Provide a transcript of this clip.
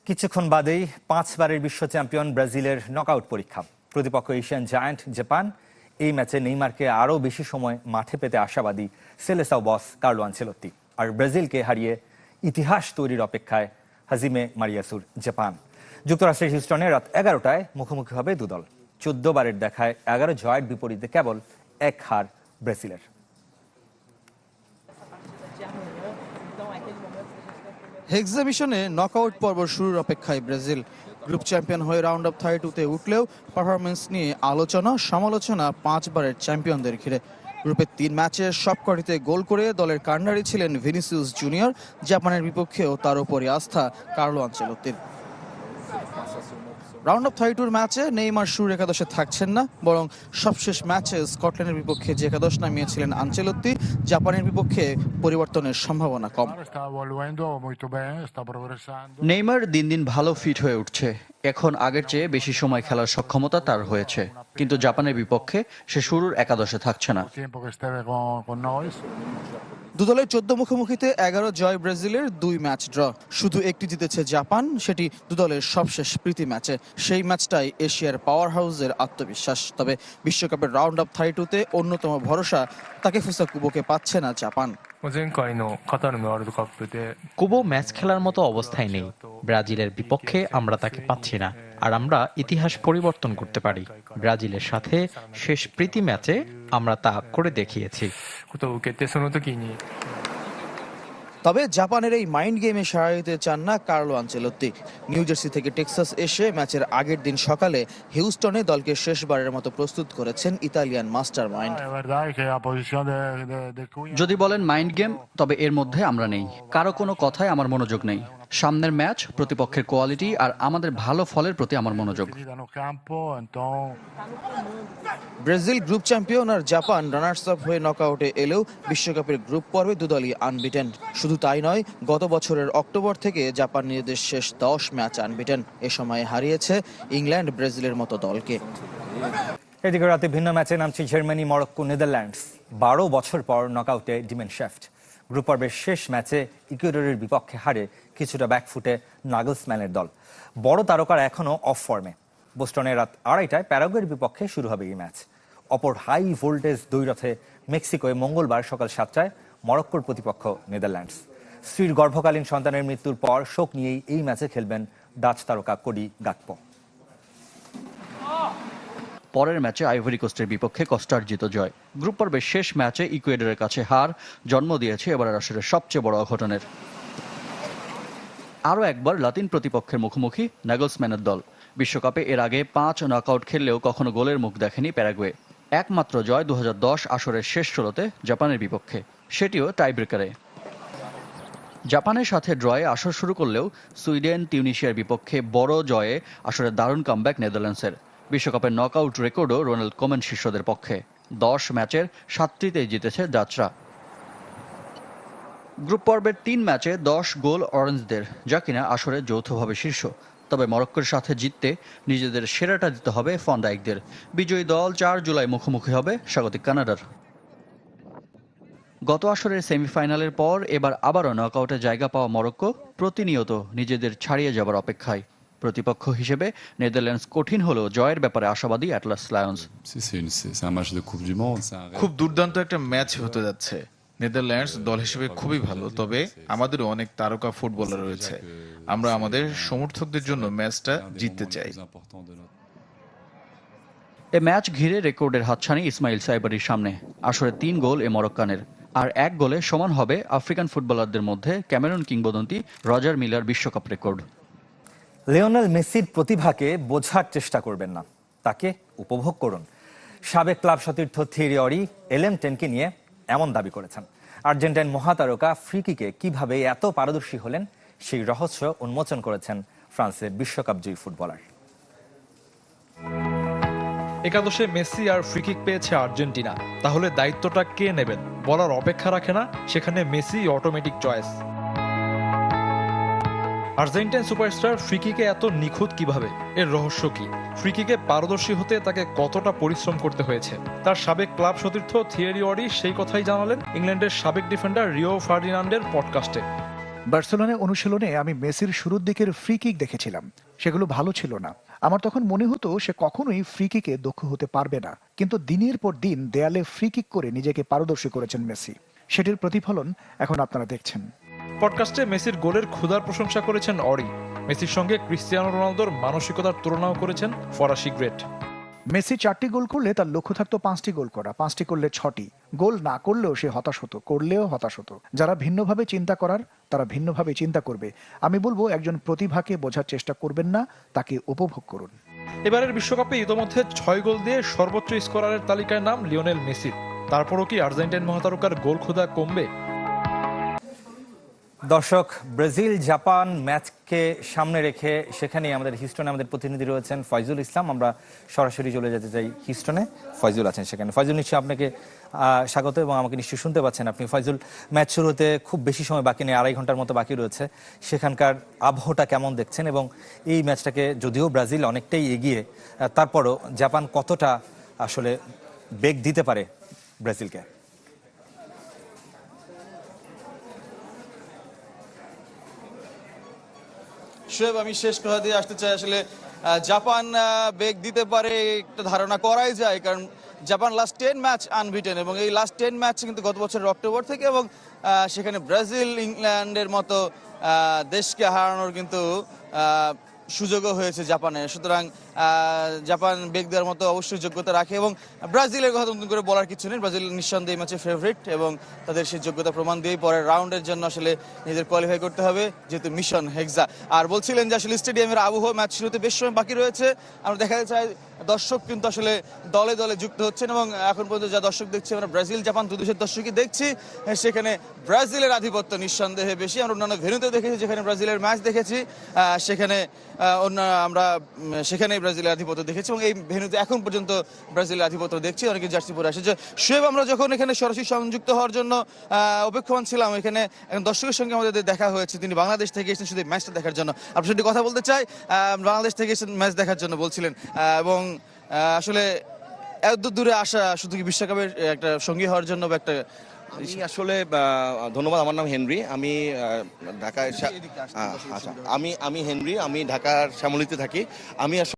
কিছুক্ষণ বাদেই 5 বারের বিশ্ব চ্যাম্পিয়ন ব্রাজিলের নকআউট পরীক্ষা। প্রতিপক্ষ এশিয়ান জায়ান্ট জাপান। এই ম্যাচে নেইমারকে আরও বেশি সময় মাঠে পেতে আশাবাদী সেলেসাও বস কার্লো আনচেলত্তি। আর ব্রাজিলকে হারিয়ে ইতিহাস তৈরির অপেক্ষায় হাজিমে মারিয়াসুর জাপান। যুক্তরাষ্ট্রের হিউস্টনে রাত 11টায় মুখোমুখি হবে দুদল। 14 বারের দেখায় 11 জয়ের বিপরীতে কেবল 1 হার ব্রাজিলের। হেক্সামিশনে নকআউট পর্ব শুরুর অপেক্ষায় ব্রাজিল। গ্রুপ চ্যাম্পিয়ন হয়ে রাউন্ড অফ 32-তে উঠলেও পারফরমেন্স নিয়ে আলোচনা সমালোচনা 5 বারের চ্যাম্পিয়নদের ঘিরে। গ্রুপের 3 ম্যাচে সবকটিতে গোল করে দলের কান্ডারি ছিলেন ভিনিসিয়াস জুনিয়র। জাপানের বিপক্ষেও তার উপরই আস্থা কার্লো আনচেলত্তির। রাউন্ড অফ 32-র ম্যাচে নেইমার শুরুর একাদশে থাকছেন না, বরং সবশেষ ম্যাচে স্কটল্যান্ডের বিপক্ষে যে একাদশ নামিয়েছিলেন আনচেলত্তি, জাপানের বিপক্ষে পরিবর্তনের সম্ভাবনা কম। নেইমার দিন দিন ভালো ফিট হয়ে উঠছে। এখন আগের চেয়ে বেশি সময় খেলার সক্ষমতা তার হয়েছে, কিন্তু জাপানের বিপক্ষে সে শুরুর একাদশে থাকছে না। দুদলের 14 মুখোমুখিতে 11 জয় ব্রাজিলের, 2 ম্যাচ ড্র। শুধু একটি জিতেছে জাপান, সেটি দুদলের সবশেষ প্রীতি ম্যাচে। সেই ম্যাচটাই এশিয়ার পাওয়ার হাউসের আত্মবিশ্বাস। তবে বিশ্বকাপের রাউন্ড অফ 32-তে অন্যতম ভরসা তাকেফুসা কুবোকে পাচ্ছে না জাপান। কুবো ম্যাচ খেলার মতো অবস্থায় নেই। ব্রাজিলের বিপক্ষে আমরা তাকে পাচ্ছি না, আর আমরা ইতিহাস পরিবর্তন করতে পারি। ব্রাজিলের সাথে শেষ প্রীতি ম্যাচে আমরা তা করে দেখিয়েছি। তবে জাপানের এই মাইন্ড গেমে সাড়া দিতে চান না কার্লো আনচেলত্তি। নিউ জার্সি থেকে টেক্সাস এসে ম্যাচের আগের দিন সকালে হিউস্টনে দলকে শেষবারের মতো প্রস্তুত করেছেন ইতালিয়ান মাস্টার মাইন্ড। যদি বলেন মাইন্ড গেম, তবে এর মধ্যে আমরা নেই। কারো কোনো কথায় আমার মনোযোগ নেই। সামনের ম্যাচ, প্রতিপক্ষের কোয়ালিটি আর আমাদের ভালো ফলের প্রতি আমার মনোযোগ। ব্রাজিল গ্রুপ চ্যাম্পিয়ন আর জাপান রানার্স আপ হয়ে নকআউটে এলেও বিশ্বকাপের গ্রুপ পর্বে দুদলই আনবিটেন। শুধু তাই নয়, গত বছরের অক্টোবর থেকে জাপান নিজেদের শেষ 10 ম্যাচ আনবিটেন। এ সময় হারিয়েছে ইংল্যান্ড, ব্রাজিলের মতো দলকে। এদিকে রাতে ভিন্ন ম্যাচে নামছে জার্মানি, মরক্কো, নেদারল্যান্ডস। 12 বছর পর নকআউটে ডিমেন শেফট। গ্রুপ পর্বের শেষ ম্যাচে ইকুয়েডরের বিপক্ষে হারে কিছুটা ব্যাকফুটে নাগলসম্যানের দল। বড় তারকার এখনও অফ ফর্মে। বোস্টনে রাত 2:30টায় প্যারাগুয়ের বিপক্ষে শুরু হবে এই ম্যাচ। অপর হাই ভোল্টেজ দ্বৈরথে মেক্সিকোয় মঙ্গলবার সকাল 7টায় মরক্কোর প্রতিপক্ষ নেদারল্যান্ডস। স্ত্রীর গর্ভকালীন সন্তানের মৃত্যুর পর শোক নিয়েই এই ম্যাচে খেলবেন ডাচ তারকা কোডি গাকপো। পরের ম্যাচে আইভরি কোস্টের বিপক্ষে কষ্টার্জিত জয়। গ্রুপ পর্বের শেষ ম্যাচে ইকুয়েডরের কাছে হার জন্ম দিয়েছে এবারের আসরের সবচেয়ে বড় অঘটনের। আরও একবার লাতিন প্রতিপক্ষের মুখোমুখি নাগলসম্যানের দল। বিশ্বকাপে এর আগে 5 নকআউট খেললেও কখনো গোলের মুখ দেখেনি প্যারাগুয়ে। একমাত্র জয় 2010 আসরের শেষ 16তে জাপানের বিপক্ষে, সেটিও টাইব্রেকারে। জাপানের সাথে ড্রয়ে আসর শুরু করলেও সুইডেন, তিউনিশিয়ার বিপক্ষে বড় জয়ে আসরে দারুণ কামব্যাক নেদারল্যান্ডসের। বিশ্বকাপের নকআউট রেকর্ডও রোনাল্ড কোমেন শিষ্যদের পক্ষে। 10 ম্যাচের 7টিতেই জিতেছে ডাচরা। গ্রুপ পর্বের 3 ম্যাচে 10 গোল অরেঞ্জদের, যা কিনা আসরে যৌথভাবে শীর্ষ। তবে মরক্কোর সাথে জিততে নিজেদের সেরাটা দিতে হবে ফন ডাইকদের। বিজয়ী দল 4 জুলাই মুখোমুখি হবে স্বাগতিক কানাডার। গত আসরের সেমিফাইনালের পর এবার আবারও নকআউটে জায়গা পাওয়া মরক্কো প্রতিনিয়ত নিজেদের ছাড়িয়ে যাবার অপেক্ষায়। প্রতিপক্ষ হিসেবে নেদারল্যান্ডস কঠিন হলেও জয়ের ব্যাপারে আশাবাদী অ্যাটলাস লায়ন্স। খুব দুর্দান্ত একটা ম্যাচ হতে যাচ্ছে। নেদারল্যান্ডস দল হিসেবে খুবই ভালো, তবে আমাদেরও অনেক তারকা ফুটবলার রয়েছে। আমরা আমাদের সমর্থকদের জন্য ম্যাচটা জিততে চাই। এ ম্যাচ ঘিরে রেকর্ডের হাতছানি ইসমাইল সাইবারির সামনে। আসরে 3 গোল এ মরক্কানের, আর 1 গোলে সমান হবে আফ্রিকান ফুটবলারদের মধ্যে ক্যামেরুন কিংবদন্তি রজার মিলার বিশ্বকাপ রেকর্ড। লিওনেল মেসির প্রতিভাকে বোঝার চেষ্টা করবেন না, তাকে উপভোগ করুন। সাবেক ক্লাব সতীর্থ থিয়েরি অরি LM10কে নিয়ে এমন দাবি করেছেন। আর্জেন্টাইন মহাতারকা ফ্রিকিকে কিভাবে এত পারদর্শী হলেন, সেই রহস্য উন্মোচন করেছেন ফ্রান্সের বিশ্বকাপ জয়ী ফুটবলার। একাদশে মেসি আর ফ্রিকিক পেয়েছে আর্জেন্টিনা, তাহলে দায়িত্বটা কে নেবেন বলার অপেক্ষা রাখে না, সেখানে Messi automatic choice. Argentine superstar ফ্রিকিকে এত নিখুঁত কিভাবে, এর রহস্য কি? ফ্রিকিকে পারদর্শী হতে তাকে কতটা পরিশ্রম করতে হয়েছে? তার সাবেক ক্লাব সতীর্থ থিয়েরি অরি সেই কথাই জানালেন ইংল্যান্ডের সাবেক ডিফেন্ডার রিও ফার্ডিনান্ডের পডকাস্টে। বার্সেলোনায় অনুশীলনে আমি মেসির শুরুর দিকের ফ্রি কিক দেখেছিলাম, সেগুলো ভালো ছিল না। আমার তখন মনে হতো সে কখনোই ফ্রি কিকে দক্ষ হতে পারবে না, কিন্তু দিনের পর দিন দেয়ালে ফ্রি কিক করে নিজেকে পারদর্শী করেছেন মেসি। সেটির প্রতিফলন এখন আপনারা দেখছেন। পডকাস্টে মেসির গোলের ক্ষুধার প্রশংসা করেছেন অরি। মেসির সঙ্গে ক্রিস্টিয়ানো রোনালদোর মানসিকতার তুলনাও করেছেন ফরাসি গ্রেট। মেসি 4টি গোল করলে তার লক্ষ্য থাকতো 5টি গোল করা, 5টি করলে 6টি। গোল না করলেও সে হতাশ হতো, করলেও হতাশ হতো। যারা ভিন্নভাবে চিন্তা করার তারা ভিন্নভাবে চিন্তা করবে। আমি বলবো একজন প্রতিভাকে বোঝার চেষ্টা করবেন না, তাকে উপভোগ করুন। এবারের বিশ্বকাপে ইতোমধ্যে 6 গোল দিয়ে সর্বোচ্চ স্কোরারের তালিকায় নাম লিওনেল মেসির। তারপরও কি আর্জেন্টাইন মহাতারকার গোল ক্ষুধা কমবে? দর্শক, ব্রাজিল জাপান ম্যাচকে সামনে রেখে সেখানেই আমাদের হিস্টনে আমাদের প্রতিনিধি রয়েছেন ফয়জুল ইসলাম। আমরা সরাসরি চলে যেতে চাই হিস্টনে। ফয়জুল আছেন সেখানে। ফয়জুল, নিশ্চয়ই আপনাকে স্বাগত এবং আমাকে নিশ্চয়ই শুনতে পাচ্ছেন আপনি। ফয়জুল, ম্যাচ শুরু হতে খুব বেশি সময় বাকি নেই, 2.5 ঘন্টার মতো বাকি রয়েছে। সেখানকার আবহাওয়াটা কেমন দেখছেন এবং এই ম্যাচটাকে যদিও ব্রাজিল অনেকটাই এগিয়ে, তারপরও জাপান কতটা আসলে বেগ দিতে পারে ব্রাজিলকে? শোয়েব, আমি শেষ কথা দিয়ে আসতে চাই। আসলে জাপান বেগ দিতে পারে একটা ধারণা করাই যায়, কারণ জাপান লাস্ট 10 ম্যাচ আনবিটেন এবং এই লাস্ট 10 ম্যাচ কিন্তু গত বছরের অক্টোবর থেকে, এবং সেখানে ব্রাজিল ইংল্যান্ডের মতো দেশকে হারানোর কিন্তু সুযোগও হয়েছে জাপানের। সুতরাং জাপান বেগ দেওয়ার মতো অবশ্যই যোগ্যতা রাখে এবং ব্রাজিলের কথা নতুন করে বলার কিছু নেই। ব্রাজিল নিঃসন্দেহে এই ম্যাচে ফেভারিট এবং তাদের সেই যোগ্যতা প্রমাণ দিয়েই পরের রাউন্ডের জন্য আসলে নিজেদের কোয়ালিফাই করতে হবে, যেহেতু মিশন হেক্সা। আর বলছিলেন যে আসলে স্টেডিয়ামের আবহাওয়া ম্যাচ শুরুতে বেশ সময় বাকি রয়েছে। আমরা দেখাতে চাই দর্শক কিন্তু আসলে দলে দলে যুক্ত হচ্ছেন এবং এখন পর্যন্ত যা দর্শক দেখছি আমরা ব্রাজিল জাপান দু দেশের দর্শকই দেখছি। সেখানে ব্রাজিলের আধিপত্য নিঃসন্দেহে বেশি। আমরা অন্যান্য ভেন্যুতেও দেখেছি, যেখানে ব্রাজিলের ম্যাচ দেখেছি সেখানে আমরা সেখানেই ব্রাজিলের আধিপত্য দেখেছি এবং এই ভেন্যুতে এখন পর্যন্ত ব্রাজিলের আধিপত্য দেখছি। অনেকে জার্সি পরে আসে। শোয়েব, আমরা যখন এখানে সরাসরি সংযুক্ত হওয়ার জন্য অপেক্ষমান ছিলাম, এখানে একজন দর্শকের সঙ্গে আমাদের দেখা হয়েছে। তিনি বাংলাদেশ থেকে এসেছেন শুধু ম্যাচটা দেখার জন্য। আপনার সাথে কথা বলতে চাই। বাংলাদেশ থেকে এসেছেন ম্যাচ দেখার জন্য বলছিলেন, এবং আসলে এত দূরে আসা শুধু কি বিশ্বকাপের একটা সঙ্গী হওয়ার জন্য বা একটা? আমি আসলে ধন্যবাদ। আমার নাম হেনরি। আমি ঢাকায়, আচ্ছা, আমি হেনরি, আমি ঢাকার শ্যামলীতে থাকি। আমি